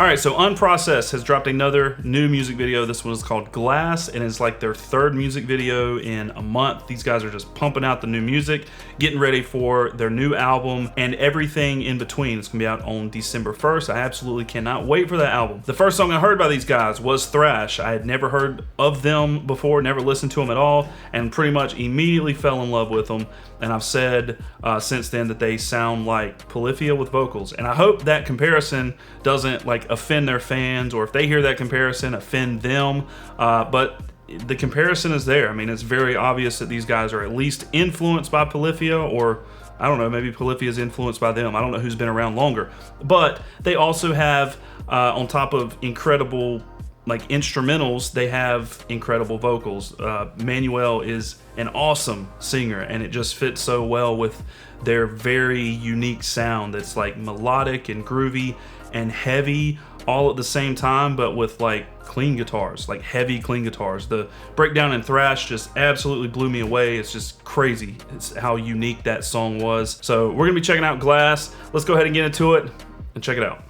All right, so Unprocessed has dropped another new music video. This one is called Glass, and it's like their third music video in a month. These guys are just pumping out the new music, getting ready for their new album and everything in between. It's gonna be out on December 1st. I absolutely cannot wait for that album. The first song I heard by these guys was Thrash. I had never heard of them before, never listened to them at all, and pretty much immediately fell in love with them. And I've said since then that they sound like Polyphia with vocals. And I hope that comparison doesn't like offend their fans, or if they hear that comparison, offend them. But the comparison is there. I mean, it's very obvious that these guys are at least influenced by Polyphia, or I don't know, maybe Polyphia is influenced by them. I don't know who's been around longer. But they also have, on top of incredible like instrumentals, they have incredible vocals. Manuel is an awesome singer, and it just fits so well with their very unique sound that's like melodic and groovy and heavy all at the same time, but with like clean guitars, like heavy clean guitars. The breakdown in Thrash just absolutely blew me away. It's just crazy. It's how unique that song was. So we're gonna be checking out Glass. Let's go ahead and get into it and check it out.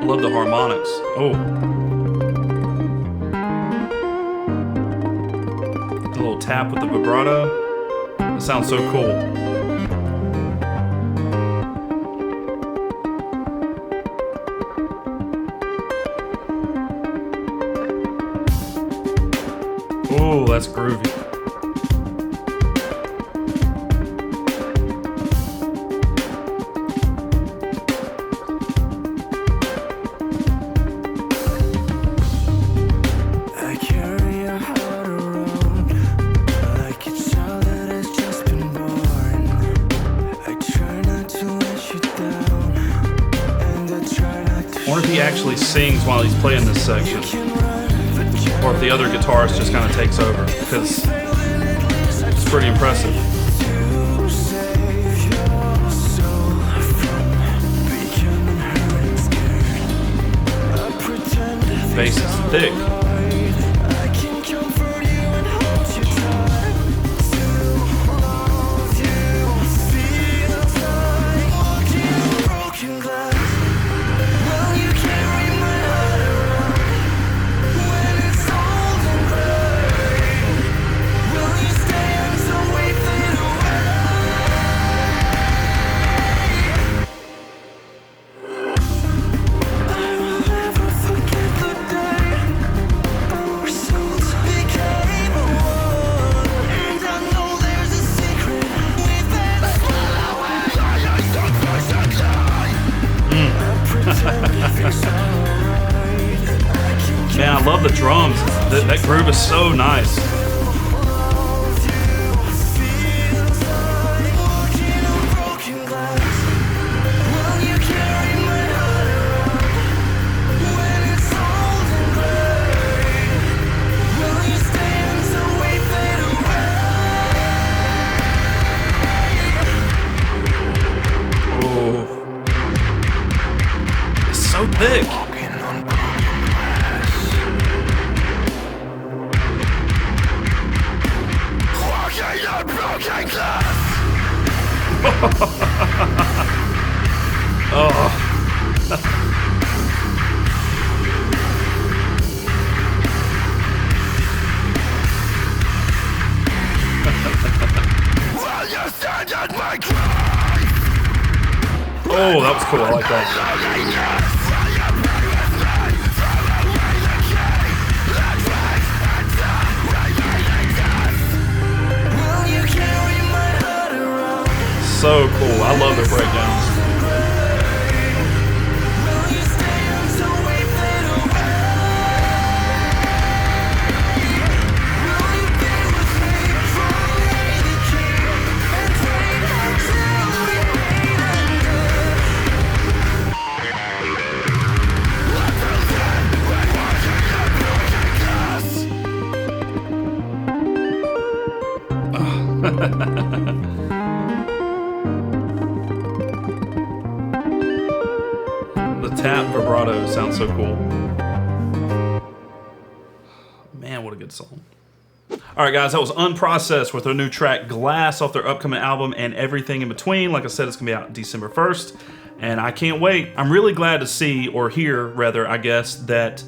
Love the harmonics. Oh. A little tap with the vibrato. That sounds so cool. Oh, that's groovy. I wonder if he actually sings while he's playing this section, or if the other guitarist just kind of takes over, because it's pretty impressive. Bass is thick. Man, I love the drums. That groove is so nice. Oh, it's so thick. Oh. Oh, that was cool. I like that. So cool. I love their breakdowns. The tap vibrato sounds so cool. what a good song. All right, guys, that was Unprocessed with their new track Glass off their upcoming album and everything in between. Like I said, it's gonna be out December 1st, and I can't wait. I'm really glad to see, or hear rather, I guess, that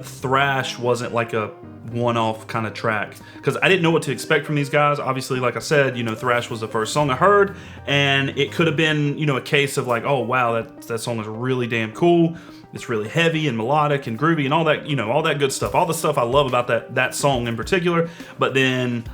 thrash wasn't like a one-off kind of track, because I didn't know what to expect from these guys. Obviously, like I said, you know, thrash was the first song I heard, and it could have been, you know, a case of like, oh wow, that song is really damn cool. It's really heavy and melodic and groovy and all that, you know, all that good stuff, all the stuff I love about that song in particular. But then,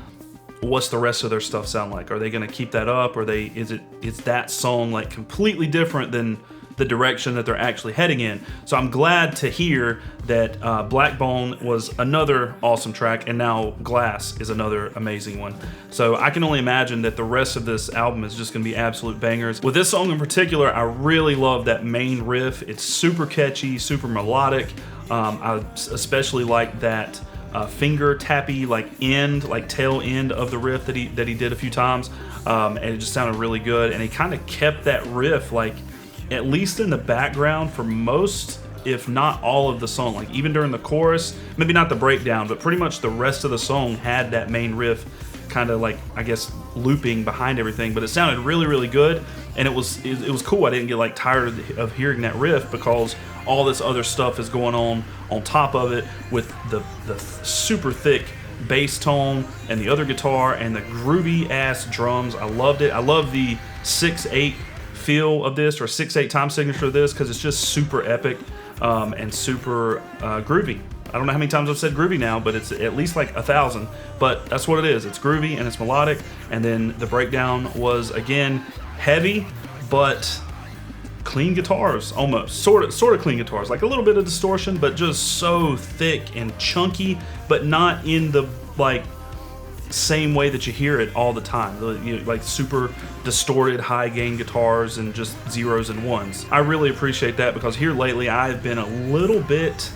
what's the rest of their stuff sound like? Are they going to keep that up? Or is that song like completely different than the direction that they're actually heading in? So I'm glad to hear that Blackbone was another awesome track, and now Glass is another amazing one. So I can only imagine that the rest of this album is just gonna be absolute bangers. With this song in particular, I really love that main riff. It's super catchy, super melodic. I especially like that finger tappy tail end of the riff that he did a few times, and it just sounded really good. And he kind of kept that riff like at least in the background for most, if not all of the song. Like even during the chorus, maybe not the breakdown, but pretty much the rest of the song had that main riff kind of like, I guess, looping behind everything. But it sounded really, really good, and it was cool. I didn't get like tired of hearing that riff, because all this other stuff is going on top of it with the super thick bass tone and the other guitar and the groovy ass drums. I loved it. I love the 6/8 feel of this, or 6/8 time signature of this, because it's just super epic and super groovy. I don't know how many times I've said groovy now, but it's at least like 1,000. But that's what it is. It's groovy and it's melodic. And then the breakdown was, again, heavy, but clean guitars, almost sort of clean guitars, like a little bit of distortion, but just so thick and chunky, but not in the like same way that you hear it all the time, you know, like super distorted high gain guitars and just zeros and ones. I really appreciate that, because here lately I've been a little bit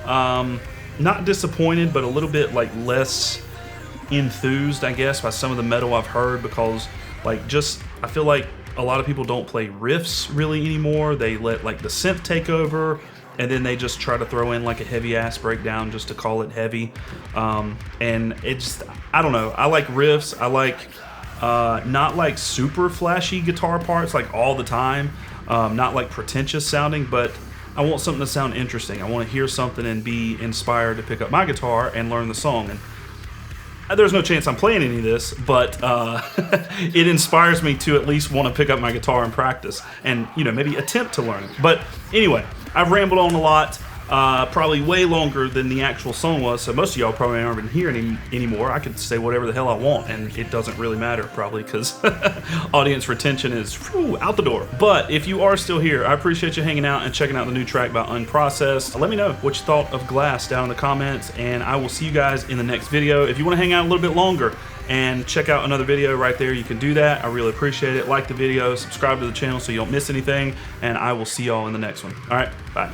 not disappointed, but a little bit like less enthused, I guess, by some of the metal I've heard, because like just I feel like a lot of people don't play riffs really anymore. They let like the synth take over, and then they just try to throw in like a heavy ass breakdown just to call it heavy. And it's, I don't know, I like riffs. I like not like super flashy guitar parts like all the time, not like pretentious sounding, but I want something to sound interesting. I want to hear something and be inspired to pick up my guitar and learn the song. And there's no chance I'm playing any of this, but it inspires me to at least want to pick up my guitar and practice, and you know, maybe attempt to learn it. But anyway, I've rambled on a lot, probably way longer than the actual song was, so most of y'all probably aren't even here anymore. I could say whatever the hell I want, and it doesn't really matter, probably, because audience retention is out the door. But if you are still here, I appreciate you hanging out and checking out the new track by Unprocessed. Let me know what you thought of Glass down in the comments, and I will see you guys in the next video. If you want to hang out a little bit longer and check out another video right there, you can do that. I really appreciate it. Like the video, subscribe to the channel so you don't miss anything, and I will see y'all in the next one. All right, bye.